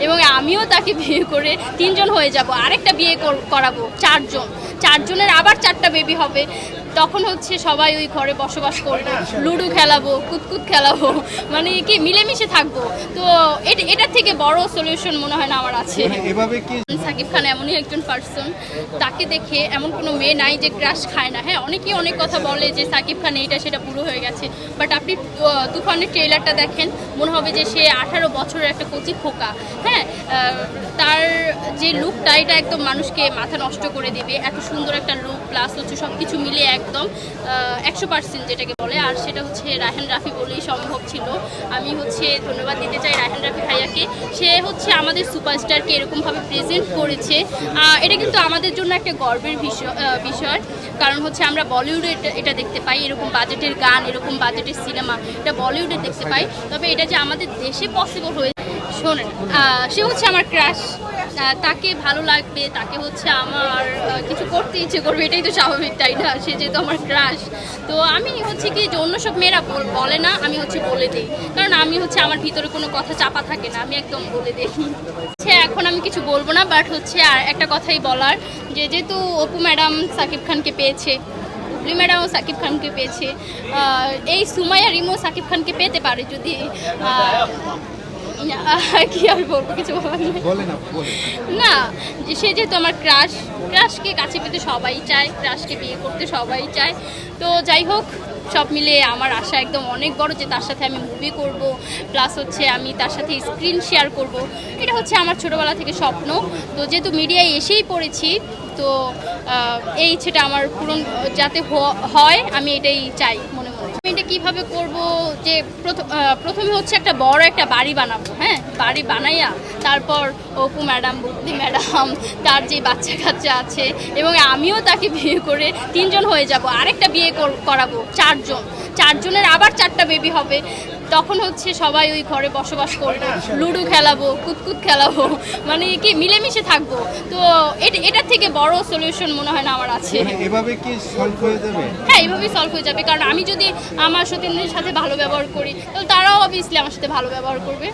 এবং আমিও তাকে বিয়ে করে 3 জন হয়ে যাব, আরেকটা বিয়ে করাবো 4 জন, 4 জনের আবার 4টা বেবি হবে। তখন হচ্ছে সবাই ওই ঘরে বসবাস করবো, লুডো খেলাবো, কুতকুত খেলাবো, মানে কি মিলেমিশে থাকবো। তো এটার থেকে বড় সলিউশন মনে হয় না আমার আছে। এভাবে কি সাকিব খান এমনই একজন পার্সন, তাকে দেখে এমন কোনো মেয়ে নাই যে ক্রাশ খায় না। হ্যাঁ, অনেকেই অনেক কথা বলে যে সাকিব খান এইটা সেটা পুরো হয়ে গেছে, বাট আপনি তুফানের ট্রেলারটা দেখেন, মনে হবে যে সে 18 বছরের একটা কচি খোকা। হ্যাঁ, তার যে লুকটা এটা একদম মানুষকে মাথা নষ্ট করে দেবে, এত সুন্দর একটা লুক, প্লাস হচ্ছে সব কিছু মিলিয়ে একদম 100% যেটাকে বলে। আর সেটা হচ্ছে রায়হান রাফি বলেই সম্ভব ছিল। আমি হচ্ছে ধন্যবাদ দিতে চাই রায়হান রাফি ভাইয়াকে। সে হচ্ছে আমাদের সুপারস্টারকে এরকমভাবে প্রেজেন্ট করেছে। এটা কিন্তু আমাদের জন্য একটা গর্বের বিষয়, কারণ হচ্ছে আমরা বলিউডে এটা দেখতে পাই, এরকম বাজেটের গান, এরকম বাজেটের সিনেমা এটা বলিউডে দেখতে পাই। তবে এটা যে আমাদের দেশে পসিবল হয়ে, শোনেন, সে হচ্ছে আমার ক্রাশ, তাকে ভালো লাগবে, তাকে হচ্ছে আমার কিছু করতে ইচ্ছে করবে, এটাই তো স্বাভাবিক, তাই না? সে যেহেতু আমার ক্রাশ, তো আমি হচ্ছে কি যে অন্য সব মেয়েরা বলে না, আমি হচ্ছে বলে দিই, কারণ আমি হচ্ছে আমার ভিতরে কোনো কথা চাপা থাকে না, আমি একদম বলে দিই। এখন আমি কিছু বলবো না, বাট হচ্ছে আর একটা কথাই বলার, যে যেহেতু অপু ম্যাডাম সাকিব খানকে পেয়েছে, বুবলি ম্যাডামও সাকিব খানকে পেয়েছে, এই সুমাইয়া রিমো সাকিব খানকে পেতে পারে যদি, কি আর বলবো, কিছু না, যে সে যেহেতু আমার ক্রাশকে কাছে পেতে সবাই চায়, ক্রাশকে বিয়ে করতে সবাই চায়। তো যাই হোক, সব মিলে আমার আশা একদম অনেক বড় যে তার সাথে আমি মুভি করব, প্লাস হচ্ছে আমি তার সাথে স্ক্রিন শেয়ার করব। এটা হচ্ছে আমার ছোটোবেলা থেকে স্বপ্ন। তো যেহেতু মিডিয়ায় এসেই পড়েছি, তো এই ইচ্ছেটা আমার পূরণ যাতে হয়, আমি এটাই চাই মনে মনে। আমি এটা কীভাবে করবো, যে প্রথমে হচ্ছে একটা বড় একটা বাড়ি বানাবো। হ্যাঁ, বাড়ি বানাইয়া তারপর অপু ম্যাডাম, বুবলি ম্যাডাম, তার যে বাচ্চা কাচ্চা আছে, এবং আমিও তাকে বিয়ে করে 3 জন হয়ে যাব, আরেকটা বিয়ে করাবো 4 জন, 4 জনের আবার 4টা বেবি হবে। তখন হচ্ছে সবাই ওই ঘরে বসবাস করবো, লুডো খেলাবো, কুতকুত খেলাবো, মানে কি মিলেমিশে থাকবো। তো এটার থেকে বড় সলিউশন মনে হয় না আমার আছে। এভাবে কি সলভ হয়ে যাবে? হ্যাঁ, এইভাবেই সলভ হয়ে যাবে, কারণ আমি যদি আমার সতীনের সাথে ভালো ব্যবহার করি, তাহলে তারাও অবভিয়াসলি আমার সাথে ভালো ব্যবহার করবে।